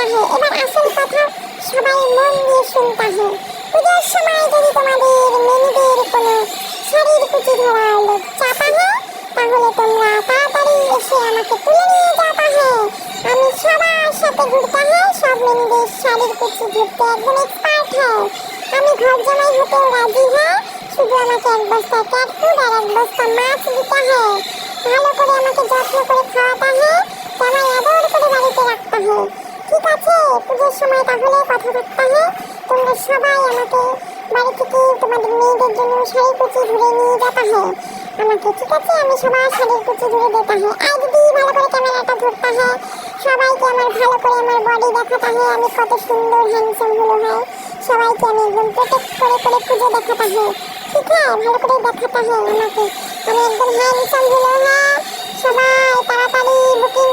जाता है। এবার আসল কথা সবাই মন দিয়ে শুনতে হয়। পূজার সময় যদি তোমাদের মেয়েদের কোনো শাড়ির কুচি ধরার লোক চাপা হয় তাহলে তোমরা তাড়াতাড়ি এসে আমাকে তুলে নিয়ে যাতা হয়। আমি সবার সাথে ঘুরতে হয়, সব মেয়েদের শাড়ির কুচি ধরতে একদম এক্সপার্ট হয়। আমি ঘর জামাই হতেও রাজি হয়, শুধু আমাকে এক বস্তা ক্যাট ফুড আর এক বস্তা মাছ দিতে হয়। ভালো করে আমাকে যত্ন করে খাওয়াতে হয়, জামাই আদর করে বাড়িতে রাখতে হয়। ঠিক আছে, পুজোর সময় তাহলে কথা রাখতে হয়। তোমরা সবাই আমাকে বাড়ি থেকে তোমাদের মেয়েদের জন্য শাড়ি কুচি ধরে নিয়ে যেতে হয় আমাকে, ঠিক আছে? আমি সবার শাড়ির কুচি ধরে দিতে হয়। আর যদি ভালো করে ক্যামেরাটা ধরতে হয়, সবাইকে আমার ভালো করে আমার বডি দেখাতে হয়, আমি কত সুন্দর হ্যান্ডসাম হলো হয়। সবাইকে আমি একদম প্রোটেক্ট করে করে পুজো দেখাতে হয়, ঠিক আছে? ভালো করে দেখাতে হয় আমাকে আমি একদম হ্যান্ডসাম হলো হয়। সবাই তাড়াতাড়ি বুকিং